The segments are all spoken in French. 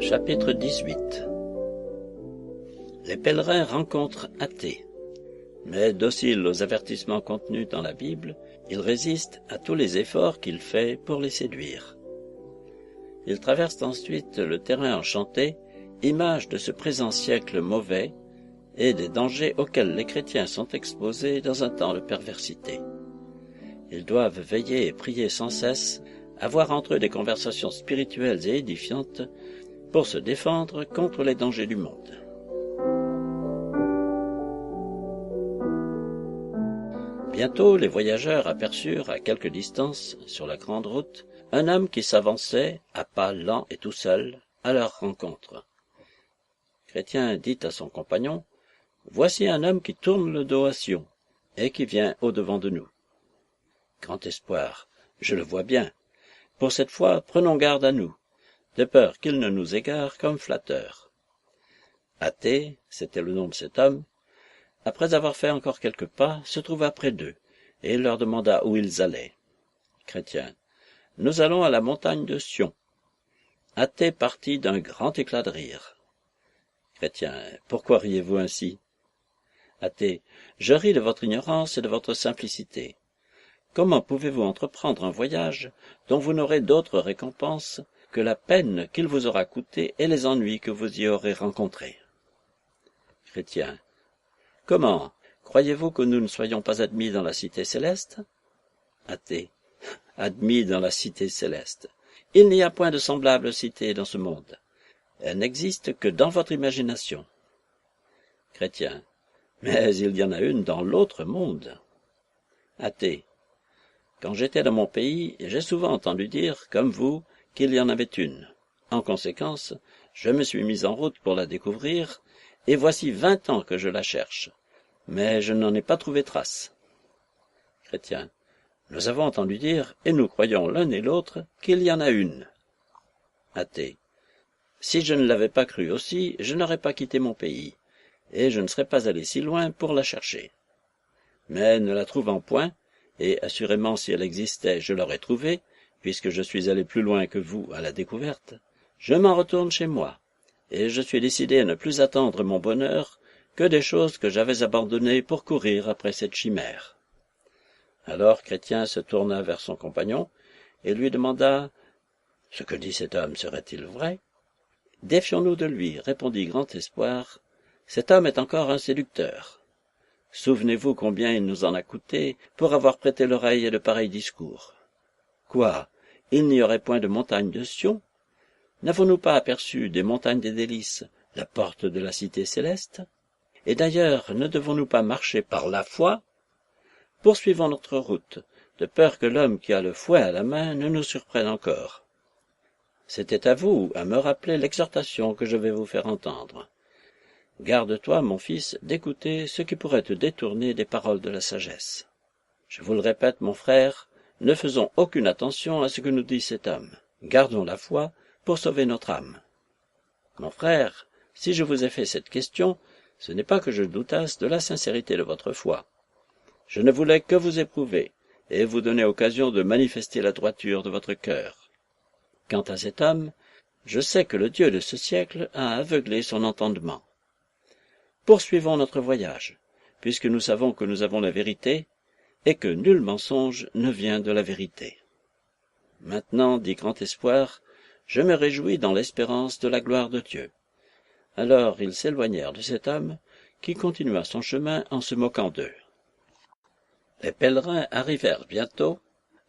Chapitre 18. Les pèlerins rencontrent athées, mais dociles aux avertissements contenus dans la Bible, ils résistent à tous les efforts qu'il fait pour les séduire. Ils traversent ensuite le terrain enchanté, image de ce présent siècle mauvais et des dangers auxquels les chrétiens sont exposés dans un temps de perversité. Ils doivent veiller et prier sans cesse, avoir entre eux des conversations spirituelles et édifiantes pour se défendre contre les dangers du monde. Bientôt, les voyageurs aperçurent à quelque distance, sur la grande route, un homme qui s'avançait, à pas lents et tout seul, à leur rencontre. Chrétien dit à son compagnon, « Voici un homme qui tourne le dos à Sion, et qui vient au-devant de nous. » Grand espoir, je le vois bien. Pour cette fois, prenons garde à nous, de peur qu'il ne nous égare comme flatteur. Athée, c'était le nom de cet homme, après avoir fait encore quelques pas, se trouva près d'eux, et leur demanda où ils allaient. Chrétien, nous allons à la montagne de Sion. Athée partit d'un grand éclat de rire. Chrétien, pourquoi riez-vous ainsi? Athée, je ris de votre ignorance et de votre simplicité. Comment pouvez-vous entreprendre un voyage dont vous n'aurez d'autre récompense que la peine qu'il vous aura coûté et les ennuis que vous y aurez rencontrés? Chrétien, comment? Croyez-vous que nous ne soyons pas admis dans la cité céleste? Athée, admis dans la cité céleste. Il n'y a point de semblable cité dans ce monde. Elle n'existe que dans votre imagination. Chrétien, mais il y en a une dans l'autre monde. Athée, quand j'étais dans mon pays, j'ai souvent entendu dire, comme vous, qu'il y en avait une. En conséquence, je me suis mis en route pour la découvrir, et voici 20 ans que je la cherche. Mais je n'en ai pas trouvé trace. Chrétien, nous avons entendu dire, et nous croyons l'un et l'autre, qu'il y en a une. Athée, si je ne l'avais pas cru aussi, je n'aurais pas quitté mon pays, et je ne serais pas allé si loin pour la chercher. Mais ne la trouvant point, et assurément si elle existait, je l'aurais trouvée, puisque je suis allé plus loin que vous à la découverte, je m'en retourne chez moi, et je suis décidé à ne plus attendre mon bonheur que des choses que j'avais abandonnées pour courir après cette chimère. Alors Chrétien se tourna vers son compagnon, et lui demanda « Ce que dit cet homme serait-il vrai ?» « Défions-nous de lui, répondit Grand Espoir, cet homme est encore un séducteur. Souvenez-vous combien il nous en a coûté pour avoir prêté l'oreille à de pareils discours. Quoi, il n'y aurait point de montagne de Sion? N'avons-nous pas aperçu des montagnes des délices, la porte de la cité céleste? Et d'ailleurs, ne devons-nous pas marcher par la foi? Poursuivons notre route, de peur que l'homme qui a le fouet à la main ne nous surprenne encore. C'était à vous à me rappeler l'exhortation que je vais vous faire entendre. Garde-toi, mon fils, d'écouter ce qui pourrait te détourner des paroles de la sagesse. Je vous le répète, mon frère, ne faisons aucune attention à ce que nous dit cet homme. Gardons la foi pour sauver notre âme. Mon frère, si je vous ai fait cette question, ce n'est pas que je doutasse de la sincérité de votre foi. Je ne voulais que vous éprouver et vous donner occasion de manifester la droiture de votre cœur. Quant à cet homme, je sais que le Dieu de ce siècle a aveuglé son entendement. Poursuivons notre voyage, puisque nous savons que nous avons la vérité, et que nul mensonge ne vient de la vérité. Maintenant, dit Grand Espoir, je me réjouis dans l'espérance de la gloire de Dieu. Alors ils s'éloignèrent de cet homme, qui continua son chemin en se moquant d'eux. Les pèlerins arrivèrent bientôt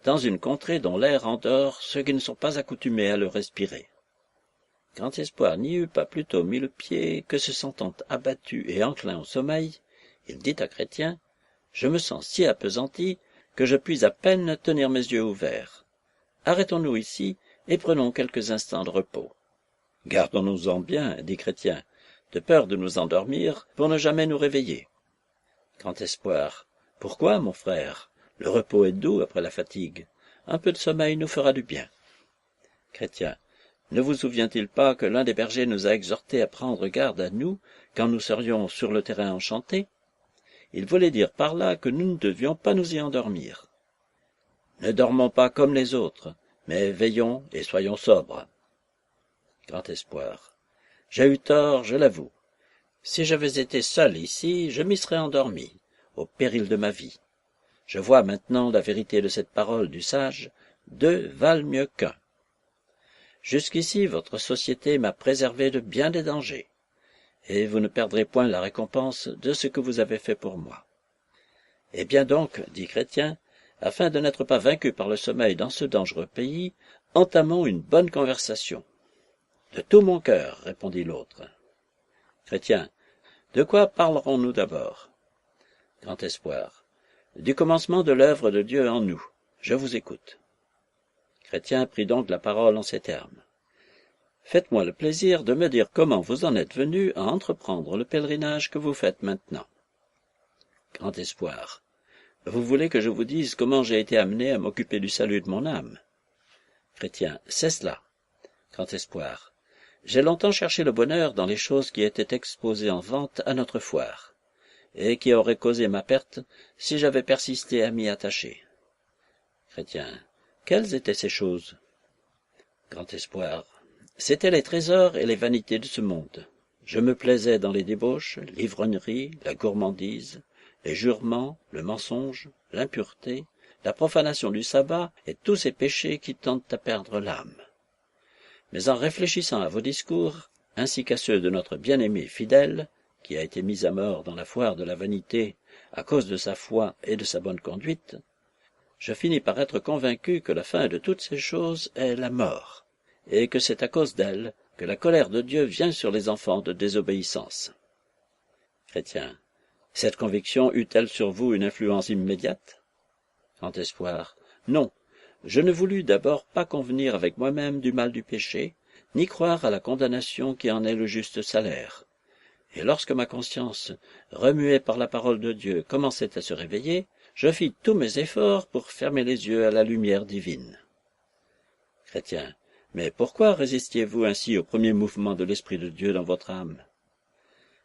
dans une contrée dont l'air endort ceux qui ne sont pas accoutumés à le respirer. Grand Espoir n'y eut pas plutôt mis le pied que se sentant abattu et enclin au sommeil, il dit à Chrétien, « Je me sens si appesanti que je puis à peine tenir mes yeux ouverts. Arrêtons-nous ici et prenons quelques instants de repos. » « Gardons-nous-en bien, dit Chrétien, de peur de nous endormir pour ne jamais nous réveiller. » Grand Espoir, « Pourquoi, mon frère? Le repos est doux après la fatigue. Un peu de sommeil nous fera du bien. » Chrétien, ne vous souvient-il pas que l'un des bergers nous a exhortés à prendre garde à nous quand nous serions sur le terrain enchanté? Il voulait dire par là que nous ne devions pas nous y endormir. Ne dormons pas comme les autres, mais veillons et soyons sobres. Grand espoir. J'ai eu tort, je l'avoue. Si j'avais été seul ici, je m'y serais endormi, au péril de ma vie. Je vois maintenant la vérité de cette parole du sage, deux valent mieux qu'un. Jusqu'ici, votre société m'a préservé de bien des dangers, et vous ne perdrez point la récompense de ce que vous avez fait pour moi. Eh bien donc, dit Chrétien, afin de n'être pas vaincu par le sommeil dans ce dangereux pays, entamons une bonne conversation. De tout mon cœur, répondit l'autre. Chrétien, de quoi parlerons-nous d'abord? Grand espoir. Du commencement de l'œuvre de Dieu en nous. Je vous écoute. Chrétien prit donc la parole en ces termes. Faites-moi le plaisir de me dire comment vous en êtes venu à entreprendre le pèlerinage que vous faites maintenant. Grand espoir. Vous voulez que je vous dise comment j'ai été amené à m'occuper du salut de mon âme? Chrétien. C'est cela. Grand espoir. J'ai longtemps cherché le bonheur dans les choses qui étaient exposées en vente à notre foire, et qui auraient causé ma perte si j'avais persisté à m'y attacher. Chrétien. Quelles étaient ces choses? Grand espoir. C'étaient les trésors et les vanités de ce monde. Je me plaisais dans les débauches, l'ivrognerie, la gourmandise, les jurements, le mensonge, l'impureté, la profanation du sabbat et tous ces péchés qui tentent à perdre l'âme. Mais en réfléchissant à vos discours, ainsi qu'à ceux de notre bien-aimé fidèle, qui a été mis à mort dans la foire de la vanité à cause de sa foi et de sa bonne conduite, je finis par être convaincu que la fin de toutes ces choses est la mort, et que c'est à cause d'elle que la colère de Dieu vient sur les enfants de désobéissance. Chrétien. Cette conviction eut-elle sur vous une influence immédiate? Grand espoir. Non, je ne voulus d'abord pas convenir avec moi-même du mal du péché, ni croire à la condamnation qui en est le juste salaire. Et lorsque ma conscience, remuée par la parole de Dieu, commençait à se réveiller, je fis tous mes efforts pour fermer les yeux à la lumière divine. Chrétien. Mais pourquoi résistiez-vous ainsi au premier mouvement de l'Esprit de Dieu dans votre âme?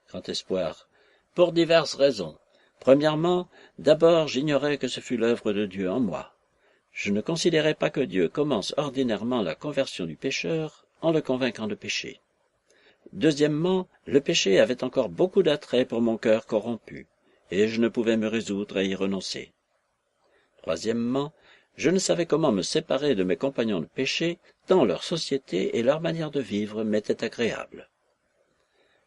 Grand espoir. Pour diverses raisons. Premièrement, d'abord j'ignorais que ce fût l'œuvre de Dieu en moi. Je ne considérais pas que Dieu commence ordinairement la conversion du pécheur en le convainquant de pécher. Deuxièmement, le péché avait encore beaucoup d'attrait pour mon cœur corrompu, et je ne pouvais me résoudre à y renoncer. Troisièmement, je ne savais comment me séparer de mes compagnons de péché, tant leur société et leur manière de vivre m'étaient agréables.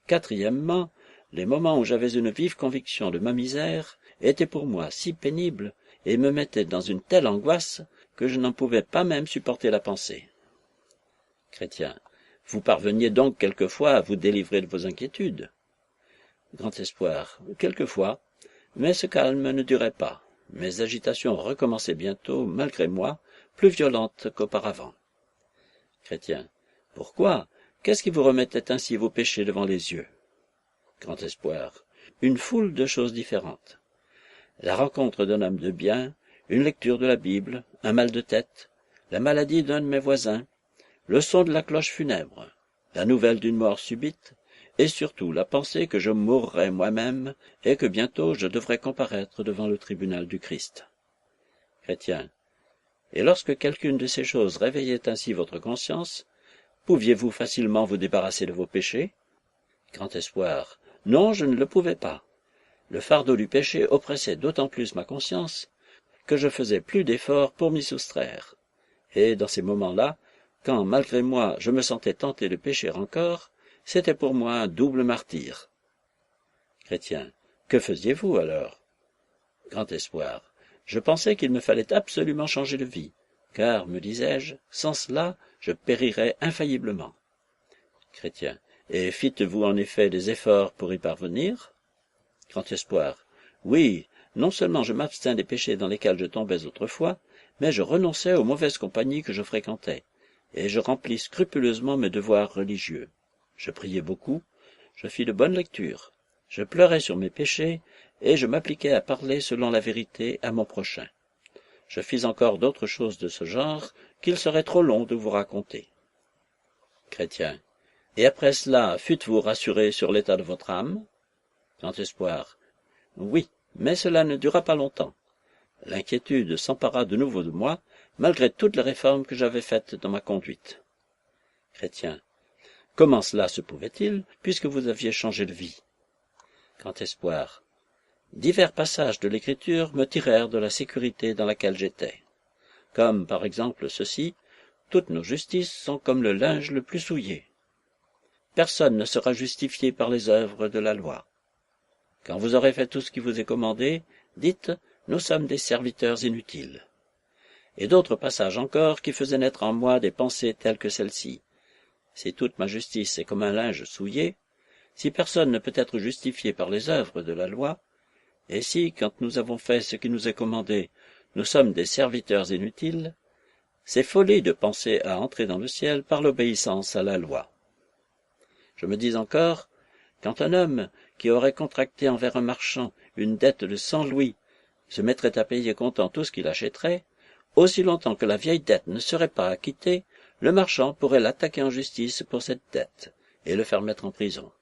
Quatrièmement, les moments où j'avais une vive conviction de ma misère étaient pour moi si pénibles et me mettaient dans une telle angoisse que je n'en pouvais pas même supporter la pensée. Chrétien. Vous parveniez donc quelquefois à vous délivrer de vos inquiétudes? Grand espoir. Quelquefois, mais ce calme ne durait pas. Mes agitations recommençaient bientôt, malgré moi, plus violentes qu'auparavant. Chrétien. Pourquoi? Qu'est-ce qui vous remettait ainsi vos péchés devant les yeux? Grand espoir. Une foule de choses différentes. La rencontre d'un homme de bien, une lecture de la Bible, un mal de tête, la maladie d'un de mes voisins, le son de la cloche funèbre, la nouvelle d'une mort subite, et surtout la pensée que je mourrais moi-même et que bientôt je devrais comparaître devant le tribunal du Christ. Chrétien. Et lorsque quelqu'une de ces choses réveillait ainsi votre conscience, pouviez-vous facilement vous débarrasser de vos péchés? Grand espoir. Non, je ne le pouvais pas. Le fardeau du péché oppressait d'autant plus ma conscience que je faisais plus d'efforts pour m'y soustraire. Et dans ces moments-là, quand, malgré moi, je me sentais tenté de pécher encore, c'était pour moi un double martyre. Chrétien. Que faisiez-vous alors? Grand espoir. Je pensais qu'il me fallait absolument changer de vie, car, me disais-je, sans cela, je périrais infailliblement. Chrétien. Et fîtes-vous en effet des efforts pour y parvenir? Grand espoir. Oui, non seulement je m'abstins des péchés dans lesquels je tombais autrefois, mais je renonçais aux mauvaises compagnies que je fréquentais, et je remplis scrupuleusement mes devoirs religieux. Je priais beaucoup, je fis de bonnes lectures, je pleurais sur mes péchés, et je m'appliquais à parler selon la vérité à mon prochain. Je fis encore d'autres choses de ce genre qu'il serait trop long de vous raconter. Chrétien. Et après cela, fûtes-vous rassuré sur l'état de votre âme? Grand espoir. Oui, mais cela ne dura pas longtemps. L'inquiétude s'empara de nouveau de moi, malgré toutes les réformes que j'avais faites dans ma conduite. Chrétien. Comment cela se pouvait-il, puisque vous aviez changé de vie? Grand Espoir. Divers passages de l'Écriture me tirèrent de la sécurité dans laquelle j'étais. Comme, par exemple, ceci, toutes nos justices sont comme le linge le plus souillé. Personne ne sera justifié par les œuvres de la loi. Quand vous aurez fait tout ce qui vous est commandé, dites, nous sommes des serviteurs inutiles. Et d'autres passages encore qui faisaient naître en moi des pensées telles que celle-ci. Si toute ma justice est comme un linge souillé, si personne ne peut être justifié par les œuvres de la loi, et si, quand nous avons fait ce qui nous est commandé, nous sommes des serviteurs inutiles, c'est folie de penser à entrer dans le ciel par l'obéissance à la loi. Je me dis encore, quand un homme qui aurait contracté envers un marchand une dette de 100 louis se mettrait à payer comptant tout ce qu'il achèterait, aussi longtemps que la vieille dette ne serait pas acquittée, le marchand pourrait l'attaquer en justice pour cette dette et le faire mettre en prison.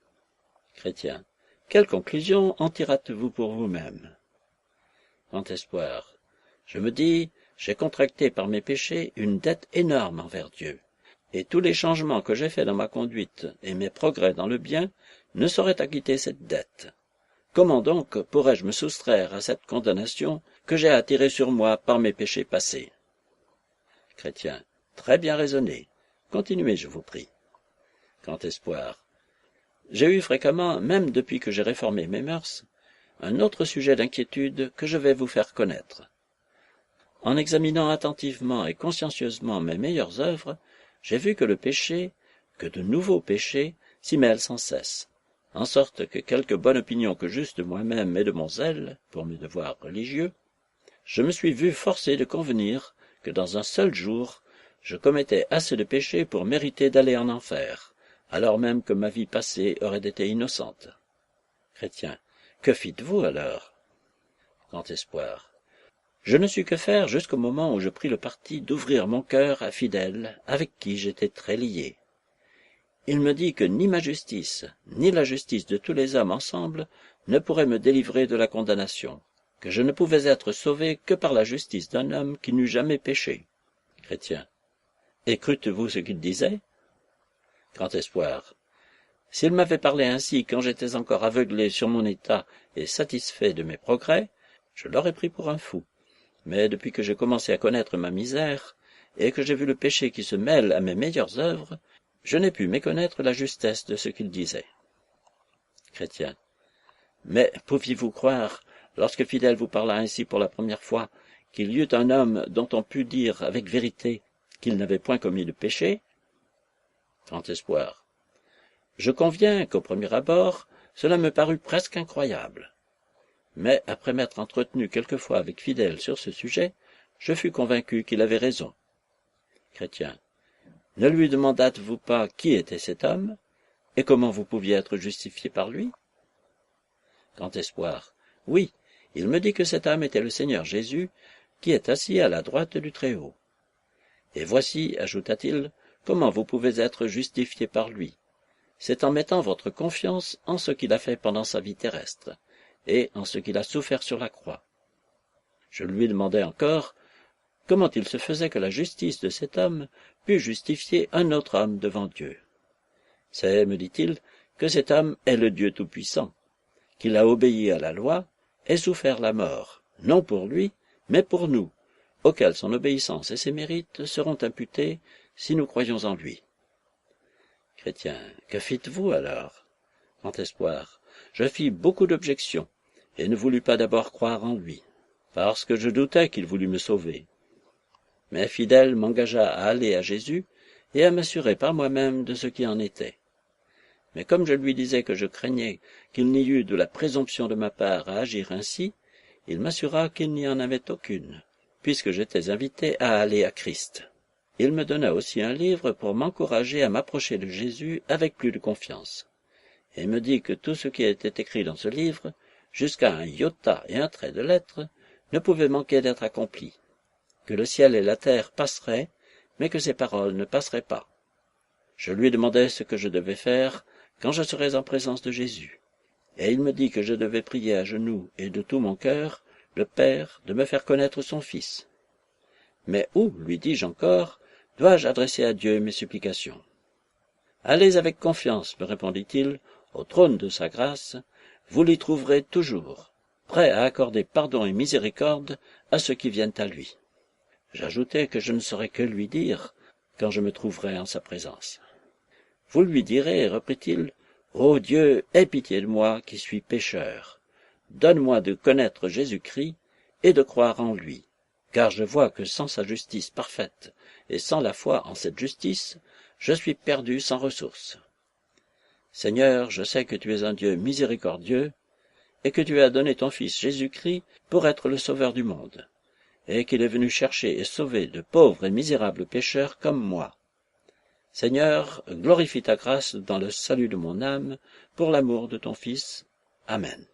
Chrétien. Quelle conclusion en tirâtes-vous pour vous-même? Grand Espoir. Je me dis, j'ai contracté par mes péchés une dette énorme envers Dieu, et tous les changements que j'ai faits dans ma conduite et mes progrès dans le bien ne sauraient acquitter cette dette. Comment donc pourrais-je me soustraire à cette condamnation que j'ai attirée sur moi par mes péchés passés? Chrétien. Très bien raisonné. Continuez, je vous prie. Grand Espoir. J'ai eu fréquemment, même depuis que j'ai réformé mes mœurs, un autre sujet d'inquiétude que je vais vous faire connaître. En examinant attentivement et consciencieusement mes meilleures œuvres, j'ai vu que le péché, que de nouveaux péchés, s'y mêlent sans cesse, en sorte que quelque bonne opinion que j'eusse de moi-même et de mon zèle, pour mes devoirs religieux, je me suis vu forcé de convenir que dans un seul jour, je commettais assez de péchés pour mériter d'aller en enfer, alors même que ma vie passée aurait été innocente. Chrétien. Que fîtes-vous alors? Grand Espoir. Je ne sus que faire jusqu'au moment où je pris le parti d'ouvrir mon cœur à Fidèle, avec qui j'étais très lié. Il me dit que ni ma justice, ni la justice de tous les hommes ensemble ne pourraient me délivrer de la condamnation, que je ne pouvais être sauvé que par la justice d'un homme qui n'eût jamais péché. Chrétien. Et crûtes-vous ce qu'il disait? Grand Espoir. S'il m'avait parlé ainsi quand j'étais encore aveuglé sur mon état et satisfait de mes progrès, je l'aurais pris pour un fou. Mais depuis que j'ai commencé à connaître ma misère, et que j'ai vu le péché qui se mêle à mes meilleures œuvres, je n'ai pu méconnaître la justesse de ce qu'il disait. Chrétien. Mais pouviez-vous croire, lorsque Fidèle vous parla ainsi pour la première fois, qu'il y eût un homme dont on pût dire avec vérité qu'il n'avait point commis de péché? Grand Espoir. Je conviens qu'au premier abord, cela me parut presque incroyable. Mais après m'être entretenu quelquefois avec Fidèle sur ce sujet, je fus convaincu qu'il avait raison. Chrétien. Ne lui demandâtes-vous pas qui était cet homme, et comment vous pouviez être justifié par lui? Grand Espoir. Oui, il me dit que cet homme était le Seigneur Jésus, qui est assis à la droite du Très-Haut. Et voici, ajouta-t-il, comment vous pouvez être justifié par lui. C'est en mettant votre confiance en ce qu'il a fait pendant sa vie terrestre, et en ce qu'il a souffert sur la croix. Je lui demandai encore comment il se faisait que la justice de cet homme pût justifier un autre homme devant Dieu. C'est, me dit-il, que cet homme est le Dieu Tout-Puissant, qu'il a obéi à la loi et souffert la mort, non pour lui, mais pour nous, auxquels son obéissance et ses mérites seront imputés si nous croyons en lui. Chrétien. Que fîtes-vous alors? Grand Espoir. Je fis beaucoup d'objections, et ne voulus pas d'abord croire en lui, parce que je doutais qu'il voulût me sauver. Mais Fidèle m'engagea à aller à Jésus et à m'assurer par moi-même de ce qui en était. Mais comme je lui disais que je craignais qu'il n'y eût de la présomption de ma part à agir ainsi, il m'assura qu'il n'y en avait aucune, puisque j'étais invité à aller à Christ. Il me donna aussi un livre pour m'encourager à m'approcher de Jésus avec plus de confiance, et me dit que tout ce qui était écrit dans ce livre, jusqu'à un iota et un trait de lettre, ne pouvait manquer d'être accompli, que le ciel et la terre passeraient, mais que ces paroles ne passeraient pas. Je lui demandai ce que je devais faire quand je serais en présence de Jésus, et il me dit que je devais prier à genoux et de tout mon cœur le Père de me faire connaître son Fils. Mais où, lui dis-je encore, dois-je adresser à Dieu mes supplications? Allez avec confiance, me répondit-il, au trône de sa grâce, vous l'y trouverez toujours, prêt à accorder pardon et miséricorde à ceux qui viennent à lui. J'ajoutai que je ne saurais que lui dire quand je me trouverais en sa présence. Vous lui direz, reprit-il, ô Dieu, aie pitié de moi qui suis pécheur. Donne-moi de connaître Jésus-Christ et de croire en lui, car je vois que sans sa justice parfaite et sans la foi en cette justice, je suis perdu sans ressource. Seigneur, je sais que tu es un Dieu miséricordieux et que tu as donné ton Fils Jésus-Christ pour être le Sauveur du monde, et qu'il est venu chercher et sauver de pauvres et misérables pécheurs comme moi. Seigneur, glorifie ta grâce dans le salut de mon âme, pour l'amour de ton Fils. Amen.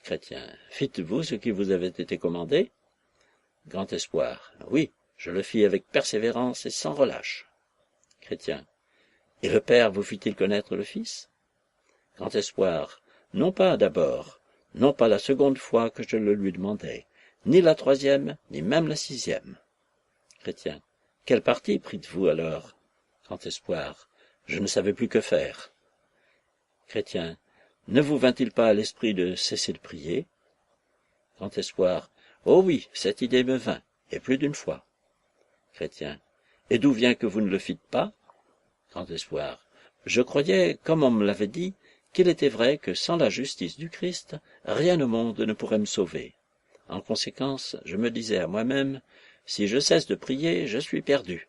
Chrétien, fîtes-vous ce qui vous avait été commandé? Grand espoir. Oui, je le fis avec persévérance et sans relâche. Chrétien. Et le Père vous fit-il connaître le Fils? Grand espoir. Non pas d'abord, non pas la seconde fois que je le lui demandai, ni la troisième, ni même la sixième. Chrétien. Quel parti prîtes-vous alors? Grand espoir. Je ne savais plus que faire. Chrétien. Ne vous vint-il pas à l'esprit de cesser de prier? Grand espoir. Oh oui, cette idée me vint, et plus d'une fois. Chrétien. Et d'où vient que vous ne le fîtes pas? Grand espoir. Je croyais, comme on me l'avait dit, qu'il était vrai que sans la justice du Christ, rien au monde ne pourrait me sauver. En conséquence, je me disais à moi-même, si je cesse de prier, je suis perdu,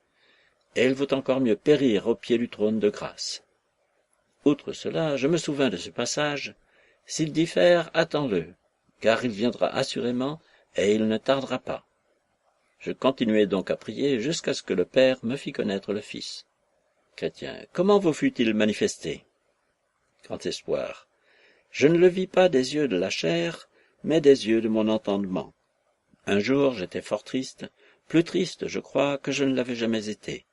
et il vaut encore mieux périr au pied du trône de grâce. Outre cela, je me souvins de ce passage, s'il diffère, attends-le, car il viendra assurément, et il ne tardera pas. Je continuai donc à prier jusqu'à ce que le Père me fît connaître le Fils. Chrétien. Comment vous fut-il manifesté? Grand espoir. Je ne le vis pas des yeux de la chair, mais des yeux de mon entendement. Un jour, j'étais fort triste, plus triste, je crois, que je ne l'avais jamais été.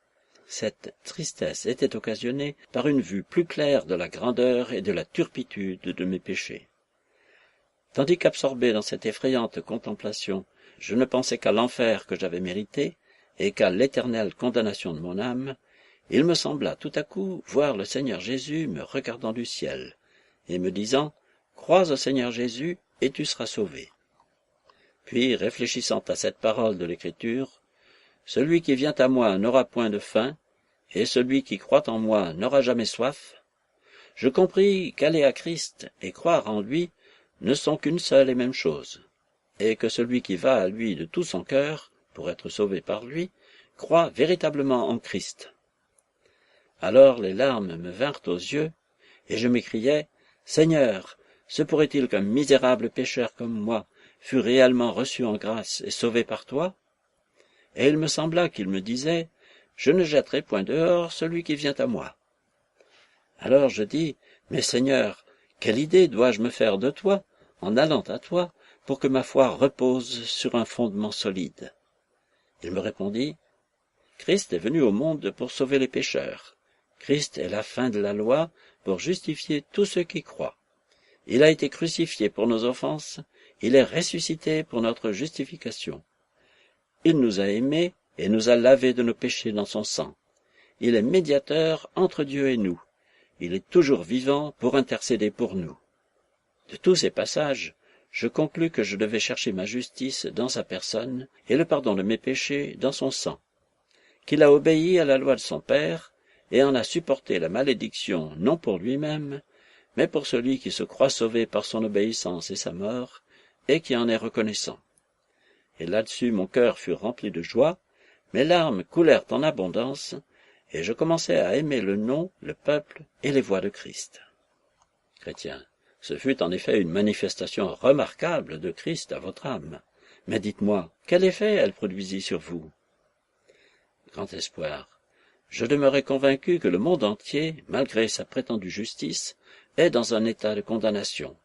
Cette tristesse était occasionnée par une vue plus claire de la grandeur et de la turpitude de mes péchés. Tandis qu'absorbé dans cette effrayante contemplation, je ne pensais qu'à l'enfer que j'avais mérité et qu'à l'éternelle condamnation de mon âme, il me sembla tout à coup voir le Seigneur Jésus me regardant du ciel et me disant « Crois au Seigneur Jésus et tu seras sauvé ». Puis, réfléchissant à cette parole de l'Écriture, « Celui qui vient à moi n'aura point de faim, et celui qui croit en moi n'aura jamais soif », je compris qu'aller à Christ et croire en lui ne sont qu'une seule et même chose, et que celui qui va à lui de tout son cœur, pour être sauvé par lui, croit véritablement en Christ. Alors les larmes me vinrent aux yeux, et je m'écriai, « Seigneur, se pourrait-il qu'un misérable pécheur comme moi fût réellement reçu en grâce et sauvé par toi? » Et il me sembla qu'il me disait, « Je ne jetterai point dehors celui qui vient à moi. » Alors je dis, « Mais Seigneur, quelle idée dois-je me faire de toi, en allant à toi, pour que ma foi repose sur un fondement solide? » Il me répondit, « Christ est venu au monde pour sauver les pécheurs. Christ est la fin de la loi pour justifier tous ceux qui croient. Il a été crucifié pour nos offenses, il est ressuscité pour notre justification. Il nous a aimés et nous a lavés de nos péchés dans son sang. Il est médiateur entre Dieu et nous. Il est toujours vivant pour intercéder pour nous. » De tous ces passages, je conclus que je devais chercher ma justice dans sa personne et le pardon de mes péchés dans son sang, qu'il a obéi à la loi de son Père et en a supporté la malédiction non pour lui-même, mais pour celui qui se croit sauvé par son obéissance et sa mort, et qui en est reconnaissant. Et là-dessus mon cœur fut rempli de joie, mes larmes coulèrent en abondance, et je commençai à aimer le nom, le peuple et les voies de Christ. Chrétien. Ce fut en effet une manifestation remarquable de Christ à votre âme. Mais dites-moi, quel effet elle produisit sur vous? Grand espoir. Je demeurais convaincu que le monde entier, malgré sa prétendue justice, est dans un état de condamnation.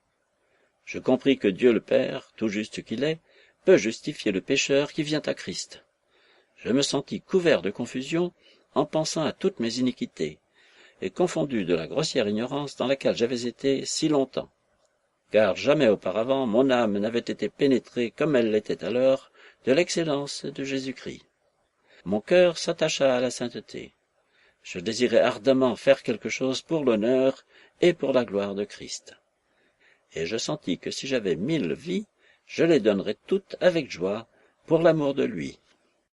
Je compris que Dieu le Père, tout juste qu'il est, peut justifier le pécheur qui vient à Christ. Je me sentis couvert de confusion en pensant à toutes mes iniquités, et confondu de la grossière ignorance dans laquelle j'avais été si longtemps. Car jamais auparavant mon âme n'avait été pénétrée comme elle l'était alors de l'excellence de Jésus-Christ. Mon cœur s'attacha à la sainteté. Je désirais ardemment faire quelque chose pour l'honneur et pour la gloire de Christ. Et je sentis que si j'avais 1000 vies, je les donnerais toutes avec joie pour l'amour de lui.